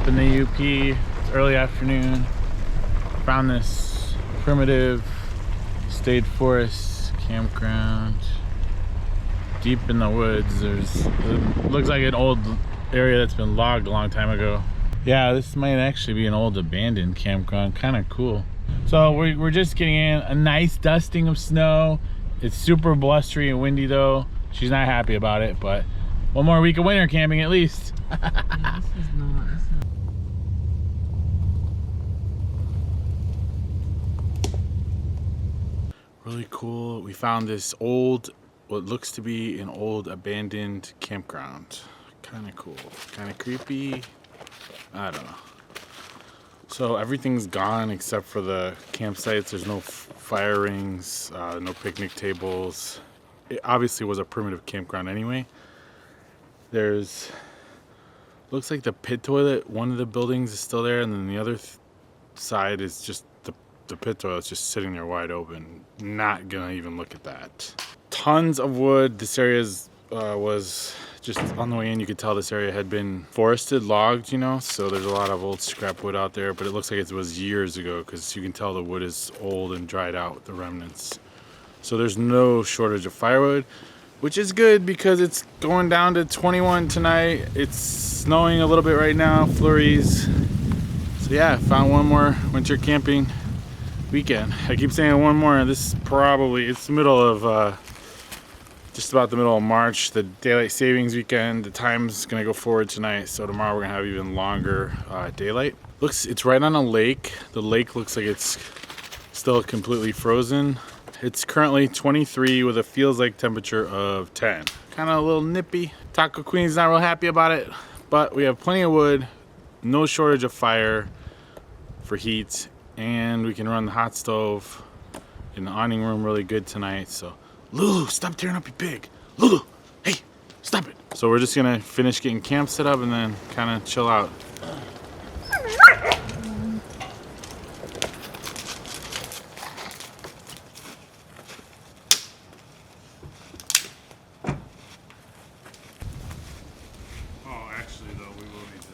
in the UP. It's early afternoon. Found this primitive state forest campground deep in the woods. It looks like an old area that's been logged a long time ago. Yeah, this might actually be an old abandoned campground. Kind of cool. So we're just getting in a nice dusting of snow. It's super blustery and windy though. She's not happy about it, but one more week of winter camping at least. Yeah, this is not. Really cool. We found this old, what looks to be an old abandoned campground. Kind of cool. Kind of creepy. I don't know. So everything's gone except for the campsites. There's no fire rings, no picnic tables. It obviously was a primitive campground anyway. There's, looks like the pit toilet, one of the buildings is still there, and then the other side is just the pit toilet's just sitting there wide open. Not gonna even look at that. Tons of wood. This area was just on the way in. You could tell this area had been forested, logged, you know, so there's a lot of old scrap wood out there, but it looks like it was years ago because you can tell the wood is old and dried out, the remnants. So there's no shortage of firewood, which is good because it's going down to 21 tonight. It's snowing a little bit right now, flurries. So yeah, found one more winter camping weekend. I keep saying one more. This is probably, it's the middle of, just about the middle of March, the daylight savings weekend. The time's gonna go forward tonight, so tomorrow we're gonna have even longer daylight. It's right on a lake. The lake looks like it's still completely frozen. It's currently 23 with a feels like temperature of 10. Kind of a little nippy. Taco Queen's not real happy about it, but we have plenty of wood, no shortage of fire for heat, and we can run the hot stove in the awning room really good tonight. So Lulu, stop tearing up your pig. Lulu, hey, stop it. So we're just gonna finish getting camp set up and then kind of chill out. Oh, actually though, we will need to.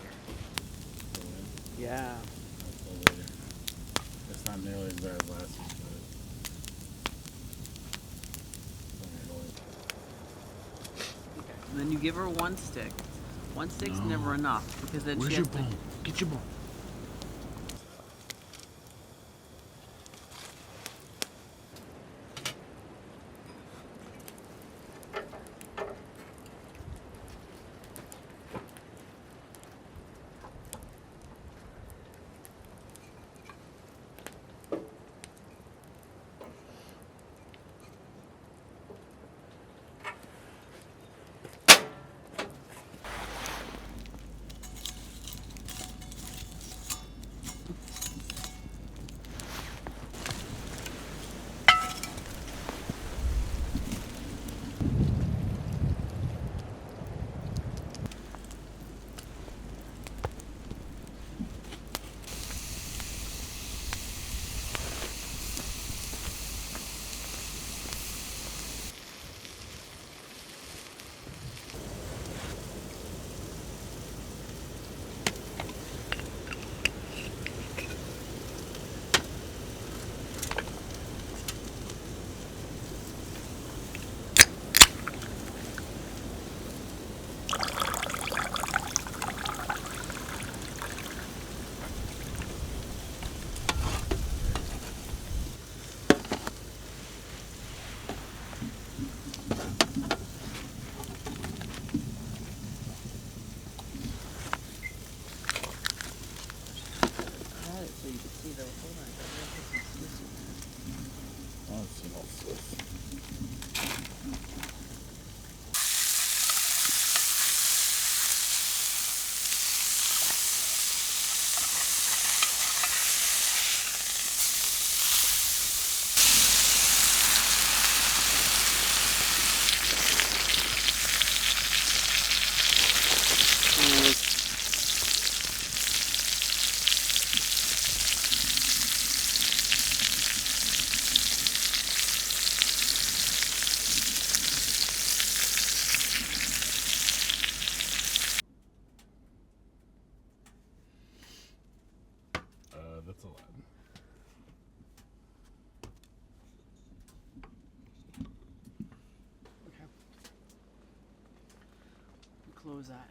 Yeah. It's not nearly as bad as last week, but And then you give her one stick. One stick's never enough because then where's she your has to. bone? Get your bone. a lot. Okay. Close that.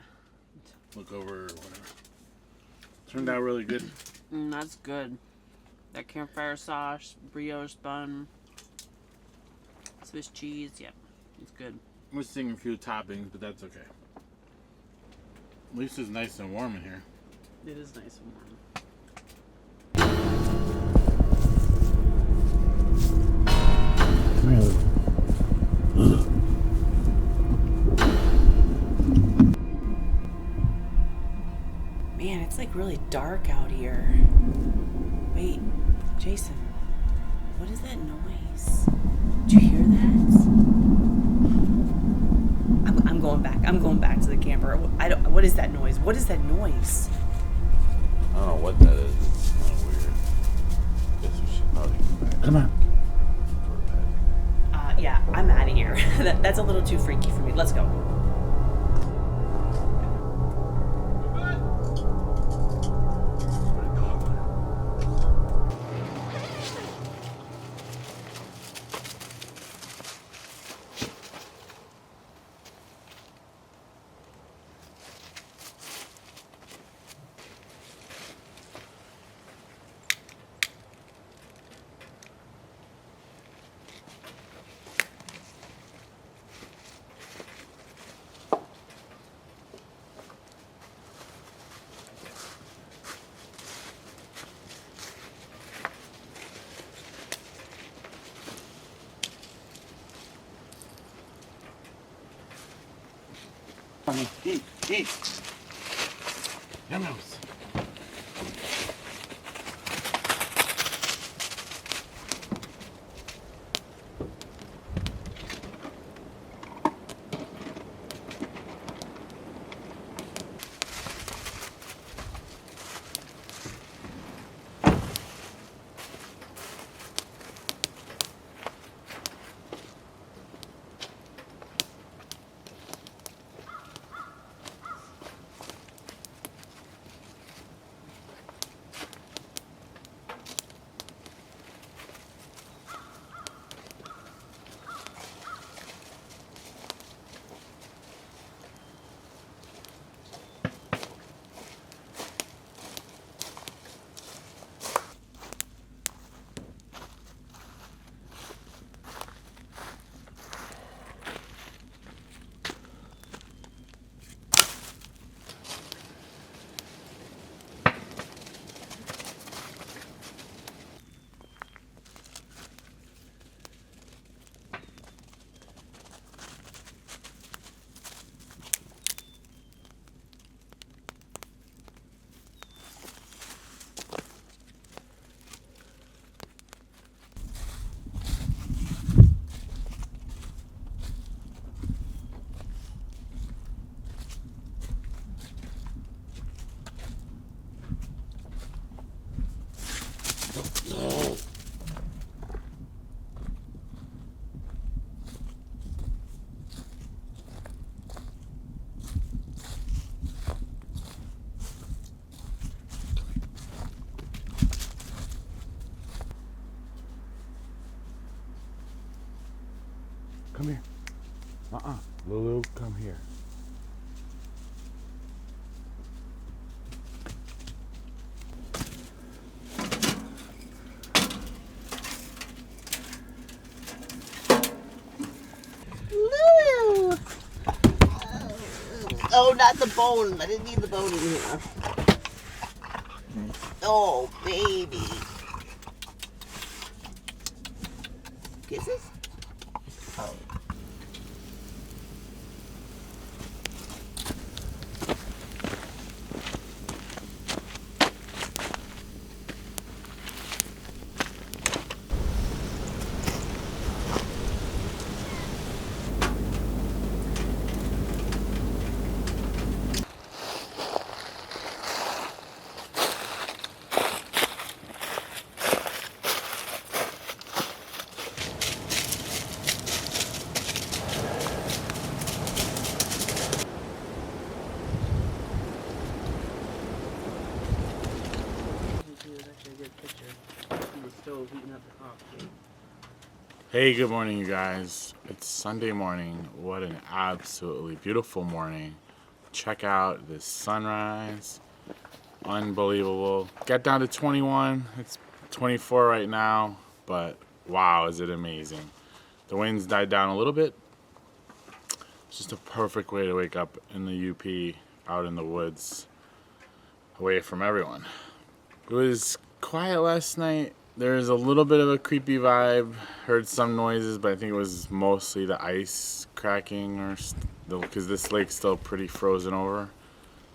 Look over, whatever. Turned out really good. That's good. That campfire sauce, brioche bun, Swiss cheese. Yep, it's good. Missing a few toppings, but that's okay. At least it's nice and warm in here. It is nice and warm. Man, it's like really dark out here. Wait, Jason, what is that noise? Did you hear that? I'm going back. I'm going back to the camper. What is that noise? What is that noise? I don't know what that is. It's kind of weird. Guess we should probably go back. Come on. Yeah, I'm out of here. That's a little too freaky for me. Let's go. Eat. Yum-yums. Come here. Lulu, come here. Lulu! Oh, not the bone. I didn't need the bone in here. Oh, baby. Kisses? Oh. Hey, good morning, you guys. It's Sunday morning. What an absolutely beautiful morning. Check out this sunrise. Unbelievable. Got down to 21. It's 24 right now, but wow, is it amazing. The winds died down a little bit. It's just a perfect way to wake up in the UP, out in the woods, away from everyone. It was quiet last night. There's a little bit of a creepy vibe. Heard some noises, but I think it was mostly the ice cracking, or because this lake's still pretty frozen over.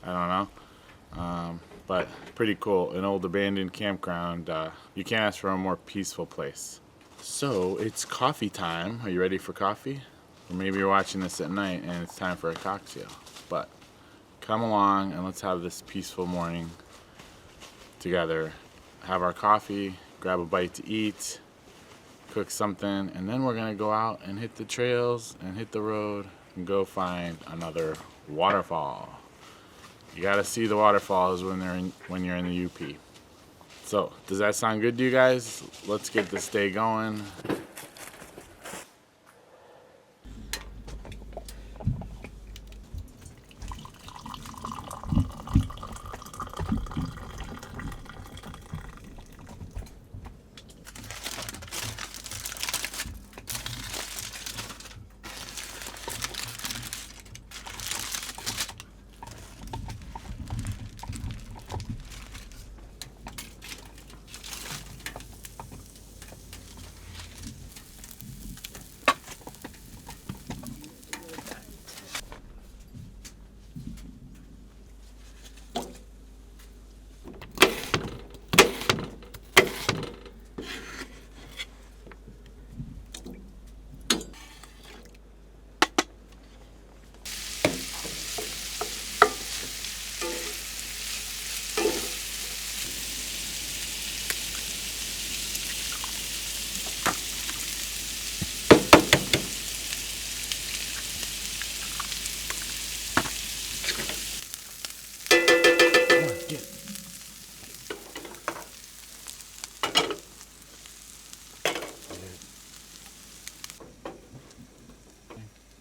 I don't know, but pretty cool. An old abandoned campground. You can't ask for a more peaceful place. So it's coffee time. Are you ready for coffee? Or maybe you're watching this at night and it's time for a cocktail. But come along and let's have this peaceful morning together. Have our coffee, grab a bite to eat, cook something, and then we're gonna go out and hit the trails and hit the road and go find another waterfall. You gotta see the waterfalls when you're in the UP. So, does that sound good to you guys? Let's get this day going.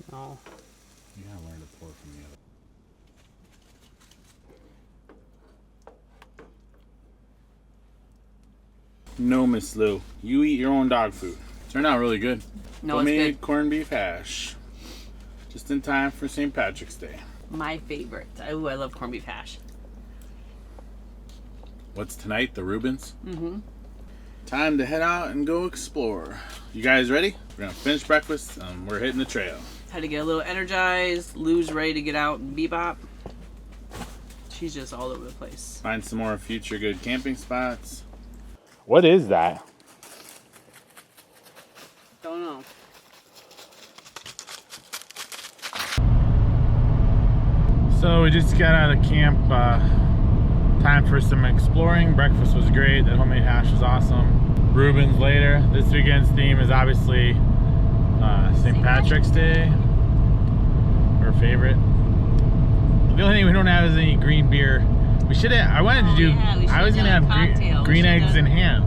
No. You gotta learn to pour from the other. No, Miss Lou. You eat your own dog food. Turned out really good. No, it's good. Corned beef hash. Just in time for St. Patrick's Day. My favorite. Ooh, I love corned beef hash. What's tonight? The Reubens? Mm-hmm. Time to head out and go explore. You guys ready? We're gonna finish breakfast and we're hitting the trail. Had to get a little energized. Lou's ready to get out and bebop. She's just all over the place. Find some more future good camping spots. What is that? Don't know. So we just got out of camp. Time for some exploring. Breakfast was great. That homemade hash was awesome. Reubens later. This weekend's theme is obviously St. Patrick's Day. Our favorite. The only thing we don't have is any green beer. We should have. I wanted to do. Yeah, I was gonna have green eggs in hand.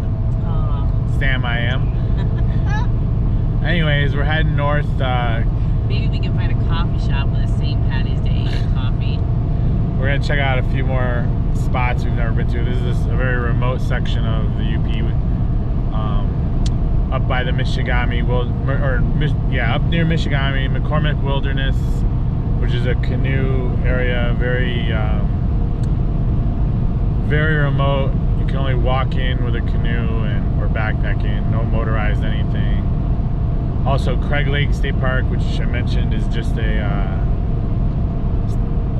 Sam, I am. Anyways, we're heading north. Maybe we can find a coffee shop with a St. Patty's Day coffee. We're gonna check out a few more spots we've never been to. This is a very remote section of the UP, up by the Michigami, up near Michigami, McCormick Wilderness, which is a canoe area, very remote. You can only walk in with a canoe or backpacking, no motorized anything. Also, Craig Lake State Park, which I mentioned, is just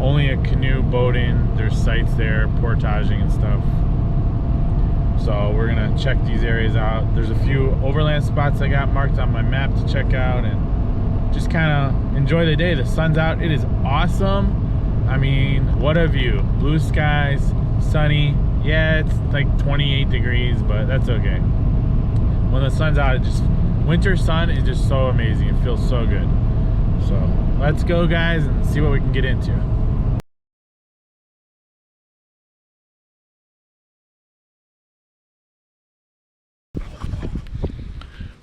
only a canoe boating. There's sites there, portaging and stuff. So we're gonna check these areas out. There's a few overland spots I got marked on my map to check out and just kind of enjoy the day. The sun's out. It is awesome. I mean, what a view. Blue skies, sunny. Yeah, it's like 28 degrees, but that's okay. When the sun's out, winter sun is just so amazing. It feels so good. So let's go, guys, and see what we can get into.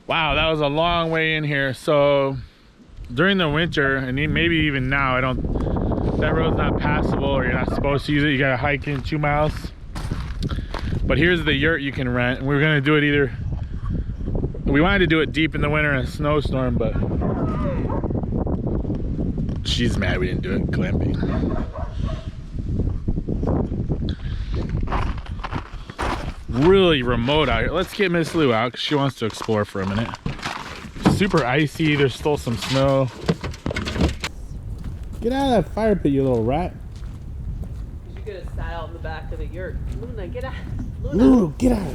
Wow, that was a long way in here. So during the winter, and maybe even now, that road's not passable, or you're not supposed to use it. You gotta hike in 2 miles. But here's the yurt you can rent. And we were gonna do it we wanted to do it deep in the winter in a snowstorm, but she's mad we didn't do it glamping. Really remote out here. Let's get Miss Lou out because she wants to explore for a minute. Super icy. There's still some snow. Get out of that fire pit, you little rat. You could have sat out in the back of the yurt. Luna, get out. Luna, get out.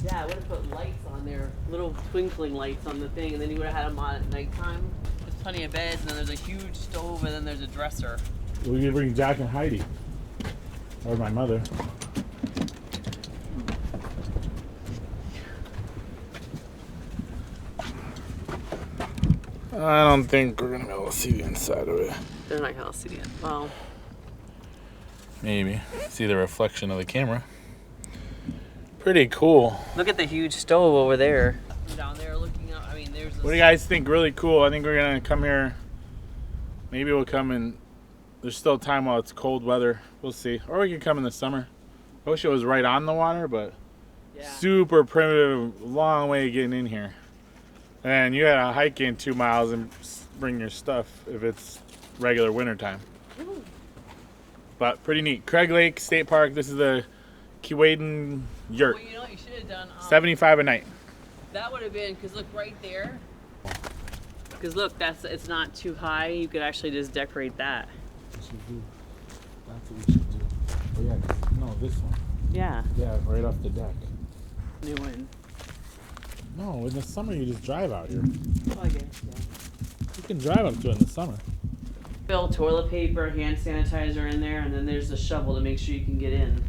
Yeah, I would have put lights on there, little twinkling lights on the thing, and then you would have had them on at nighttime. There's plenty of beds, and then there's a huge stove, and then there's a dresser. We could bring Jack and Heidi. Or my mother. I don't think we're gonna be able to see the inside of it. They're not gonna see it. Well, maybe. See the reflection of the camera. Pretty cool. Look at the huge stove over there. I'm down there looking up. I mean, there's. What do you guys think? Really cool. I think we're gonna come here. Maybe we'll come in. There's still time while it's cold weather. We'll see. Or we could come in the summer. I wish it was right on the water, but yeah. Super primitive, long way getting in here. And you gotta hike in 2 miles and bring your stuff if it's regular winter time. Ooh. But pretty neat. Craig Lake State Park. This is the Keewaydin Yurt. Well, you know what you should have done? $75 a night. That would have been, because look right there. Because look, it's not too high. You could actually just decorate that. That's what we should do. Oh yeah, no, this one. Yeah. Yeah, right off the deck. New one. No, in the summer you just drive out here. Oh, I guess, yeah. You can drive up to it in the summer. Fill toilet paper, hand sanitizer in there, and then there's the shovel to make sure you can get in.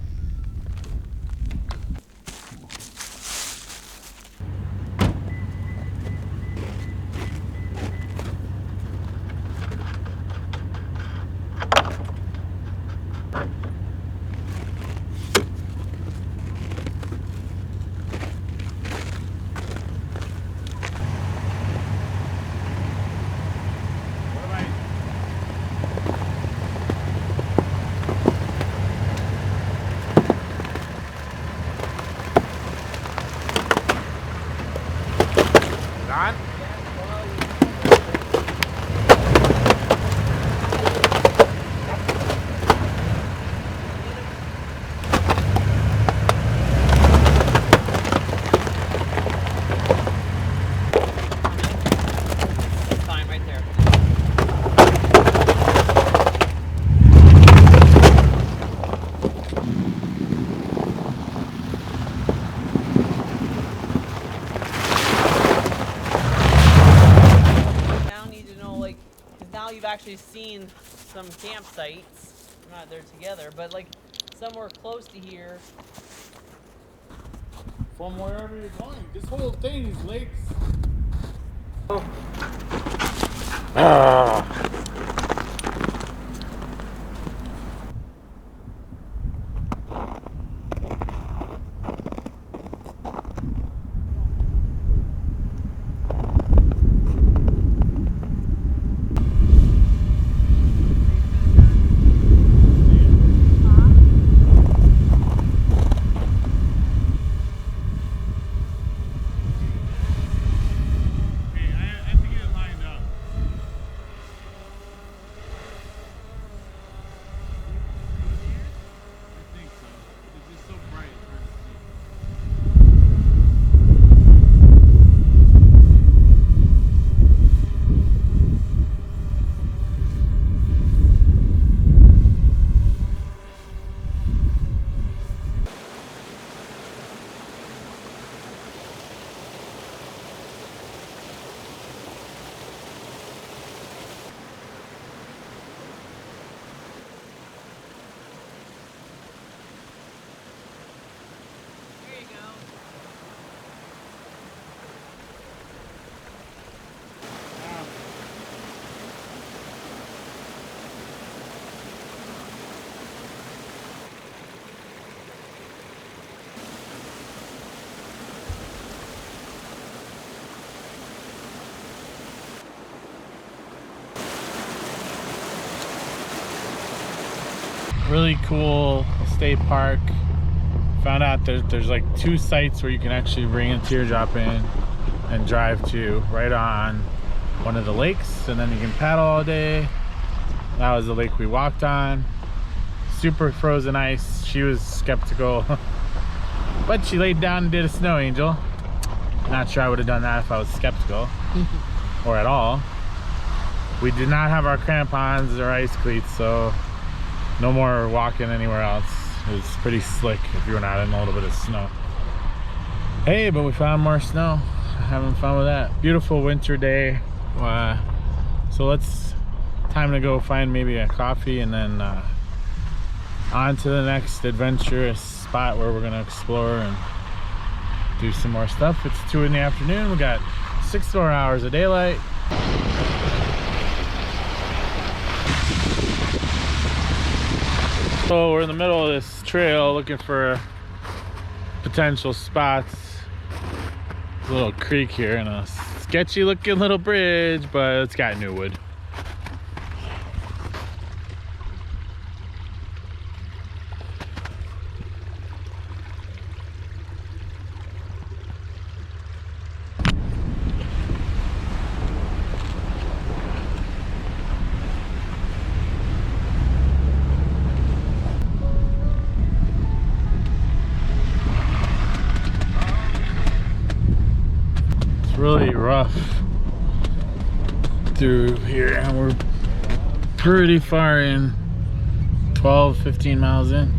Actually seen some campsites. I'm not there together, but like somewhere close to here. From wherever you're going. This whole thing is lakes. Oh. Ah. Really cool state park. Found out there's like 2 sites where you can actually bring a teardrop in and drive to right on one of the lakes, and then you can paddle all day. That was the lake we walked on. Super frozen ice. She was skeptical, but she laid down and did a snow angel. Not sure I would have done that if I was skeptical or at all. We did not have our crampons or ice cleats, so no more walking anywhere else. It was pretty slick if you were not in a little bit of snow. Hey, but we found more snow. Having fun with that. Beautiful winter day. So time to go find maybe a coffee, and then on to the next adventurous spot where we're gonna explore and do some more stuff. It's 2 in the afternoon. We got 6 more hours of daylight. So we're in the middle of this trail looking for potential spots. There's a little creek here and a sketchy looking little bridge, but it's got new wood. Really rough through here, and we're pretty far in, 12-15 miles in.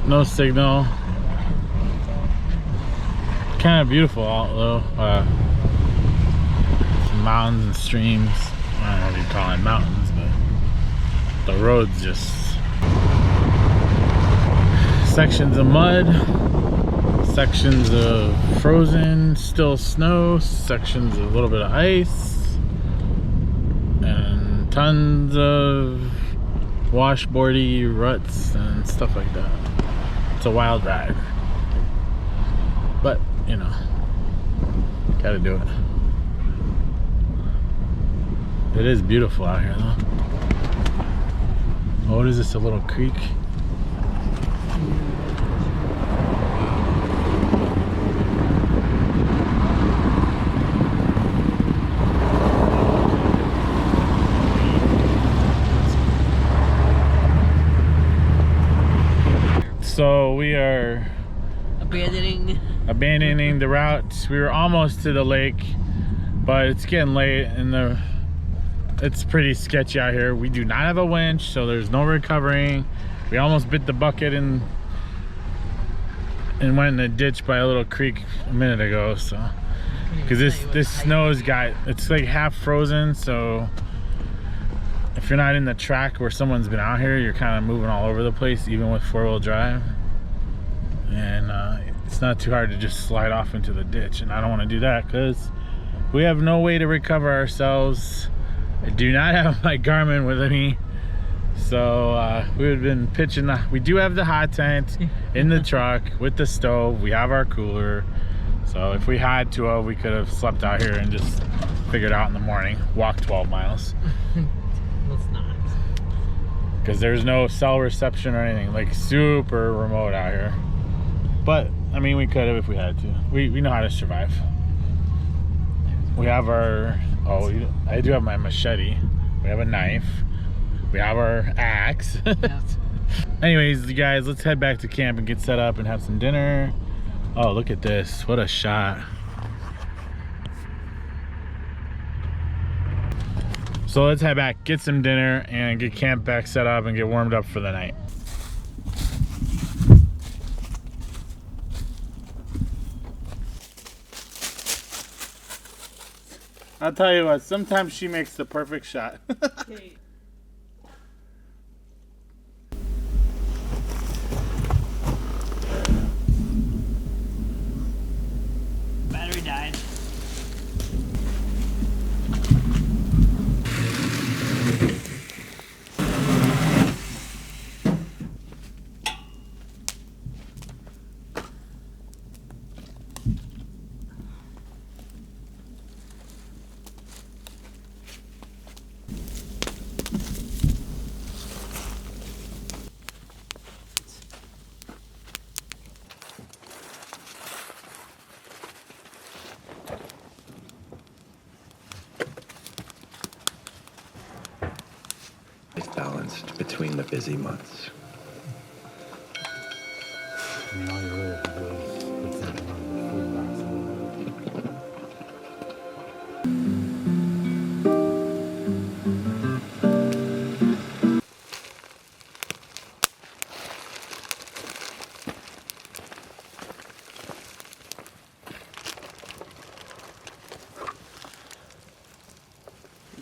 No signal. Kind of beautiful although. Some mountains and streams. I don't know if you call it mountains, but the road's just sections of mud, sections of frozen, still snow, sections of a little bit of ice, and tons of washboardy ruts and stuff like that. It's a wild ride, but you know, gotta do it. It is beautiful out here though. Oh, what is this, a little creek? So we are abandoning the route. We were almost to the lake, but it's getting late and it's pretty sketchy out here. We do not have a winch, so there's no recovering. We almost bit the bucket and went in a ditch by a little creek a minute ago. So because this snow's it's like half frozen, so if you're not in the track where someone's been out here, you're kind of moving all over the place, even with 4-wheel drive. And it's not too hard to just slide off into the ditch, and I don't want to do that because we have no way to recover ourselves. I do not have my Garmin with me, so we've been pitching we do have the hot tent in the truck with the stove. We have our cooler, so if we had to, we could have slept out here and just figured out in the morning, walk 12 miles. Let's not. Because there's no cell reception or anything, like super remote out here. But I mean, we could have if we had to. We know how to survive. We have our I do have my machete. We have a knife. We have our axe. Yep. Anyways, you guys, let's head back to camp and get set up and have some dinner. Oh, look at this. What a shot. So let's head back, get some dinner, and get camp back set up and get warmed up for the night. I'll tell you what, sometimes she makes the perfect shot. Battery died. between the busy months.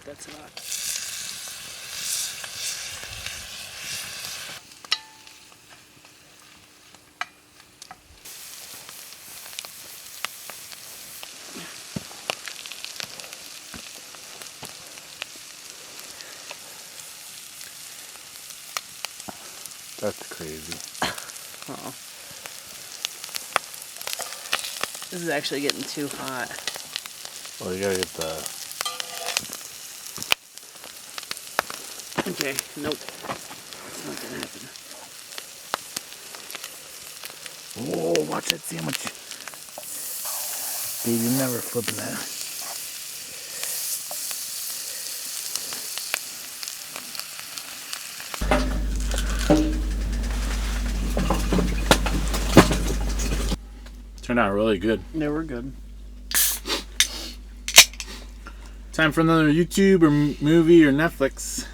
That's a lot. That's crazy. Oh. This is actually getting too hot. Well, you gotta get the... Okay, nope. It's not gonna happen. Oh, watch that sandwich. Dude, you're never flipping that. Turned out really good. They were good. Time for another YouTube or movie or Netflix.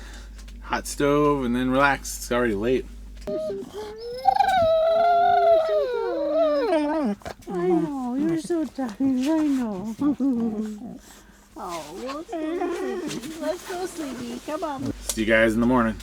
Hot stove and then relax. It's already late. I know, you're so tired, I know. Oh, let's go, sleepy. Let's go, sleepy. Come on. See you guys in the morning.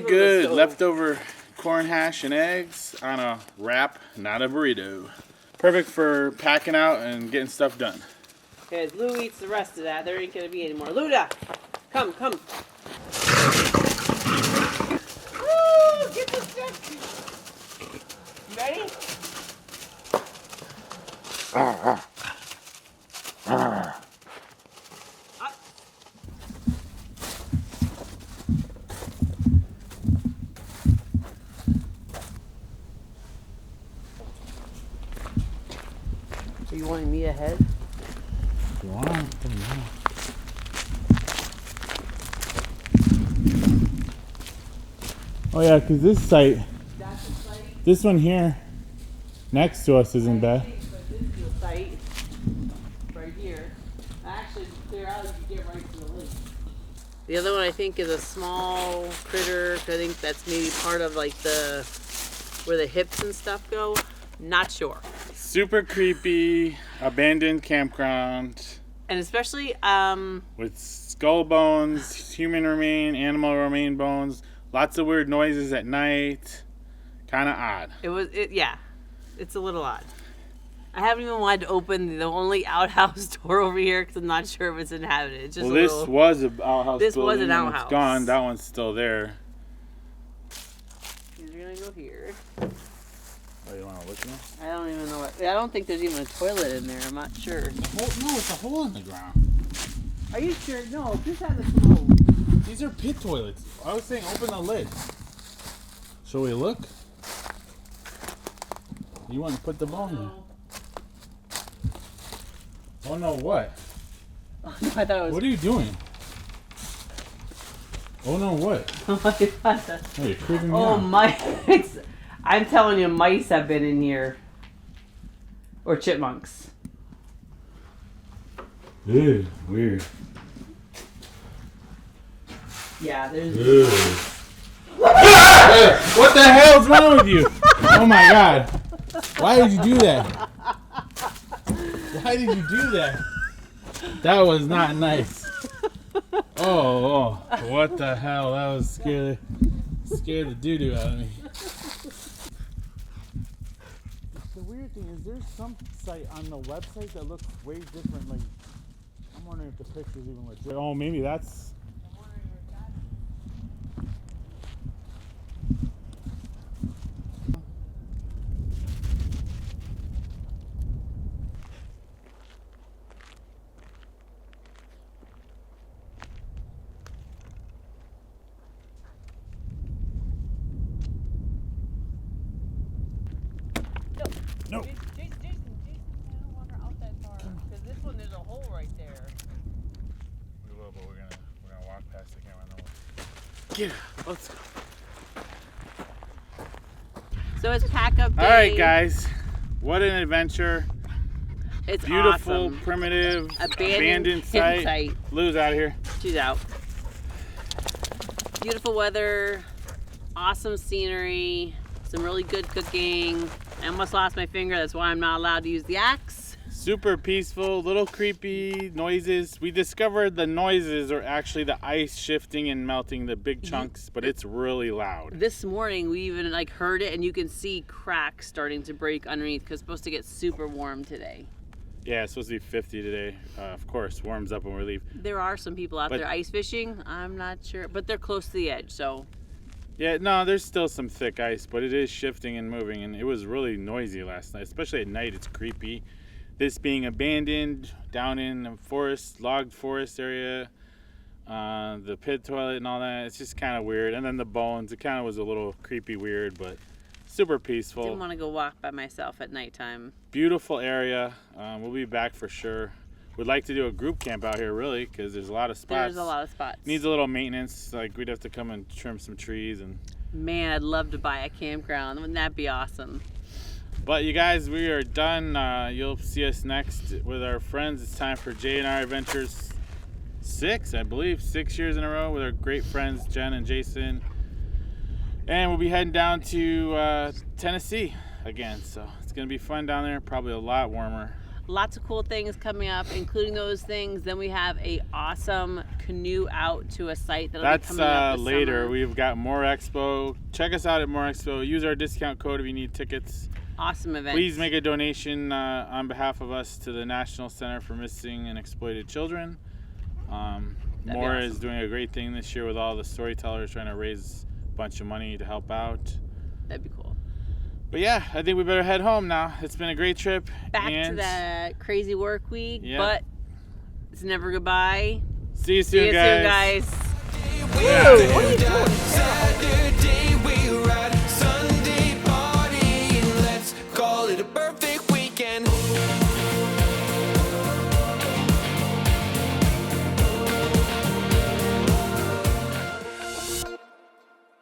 Good. Leftover corn hash and eggs on a wrap, not a burrito. Perfect for packing out and getting stuff done. Because Lou eats the rest of that. There ain't going to be any more. Luda! Come, come. Woo! Get this stuff. You ready? So you wanting me ahead? You want? Oh yeah, because this site, this one here, next to us isn't bad. But this is the site right here. Actually, clear out, you can get right to the lake. The other one I think is a small critter. I think that's maybe part of like the where the hips and stuff go. Not sure. Super creepy, abandoned campground. And especially With skull bones, human remain, animal remain bones, lots of weird noises at night. Kind of odd. yeah, it's a little odd. I haven't even wanted to open the only outhouse door over here because I'm not sure if it's inhabited. It's just Well, this was an outhouse. This was building an and outhouse. It's gone. That one's still there. We're gonna go here. Oh, you want to look now? I don't even know what. I don't think there's even a toilet in there. I'm not sure. No, it's a hole in the ground. Are you sure? No, this has a smoke. These are pit toilets. I was saying open the lid. Shall we look? You want to put the bone in? Oh no, what? I thought it was. What are you doing? Oh no, what? Oh, you're creeping me out. Mice! I'm telling you, mice have been in here. Or chipmunks. Ew, weird. Yeah, there's. Ew. What the hell's wrong with you? Oh my god. Why did you do that? Why did you do that? That was not nice. Oh, what the hell? That was scared the doo-doo out of me. The weird thing is there's some site on the website that looks way different. Like, I'm wondering if the picture's even legit. Oh, maybe that's... No. Jason, I don't want her out that far. Because this one, there's a hole right there. We will, but we're gonna walk past the camera. Get it. Let's go. So it's pack up day. All right, guys. What an adventure. It's Beautiful, awesome. primitive, Abandoned site. Lou's out of here. She's out. Beautiful weather, awesome scenery, some really good cooking. I almost lost my finger, that's why I'm not allowed to use the axe. Super peaceful, little creepy noises. We discovered the noises are actually the ice shifting and melting the big chunks, but it's really loud. This morning we even heard it, and you can see cracks starting to break underneath because it's supposed to get super warm today. Yeah, it's supposed to be 50 today. Of course, warms up when we leave. There are some people out there ice fishing. I'm not sure, but they're close to the edge, so. Yeah, no, there's still some thick ice, but it is shifting and moving, and it was really noisy last night, especially at night. It's creepy. This being abandoned down in the forest, logged forest area, the pit toilet and all that, it's just kind of weird. And then the bones, it kind of was a little creepy weird, but super peaceful. Didn't want to go walk by myself at nighttime. Beautiful area. We'll be back for sure. We'd like to do a group camp out here, really, because there's a lot of spots. There's a lot of spots. Needs a little maintenance. Like, we'd have to come and trim some trees. And man, I'd love to buy a campground. Wouldn't that be awesome? But you guys, we are done. You'll see us next with our friends. It's time for J&R Adventures 6, I believe. 6 years in a row with our great friends, Jen and Jason. And we'll be heading down to Tennessee again. So it's going to be fun down there. Probably a lot warmer. Lots of cool things coming up, including those things. Then we have a awesome canoe out to a site that'll be coming up this later. summer. We've got MOORE Expo. Check us out at MOORE Expo. Use our discount code if you need tickets. Awesome event. Please make a donation on behalf of us to the National Center for Missing and Exploited Children. MOORE is doing a great thing this year with all the storytellers trying to raise a bunch of money to help out. That'd be cool. But yeah, I think we better head home now. It's been a great trip. Back to that crazy work week, Yep. but it's never goodbye. See you soon, See you guys. soon, guys. Woo!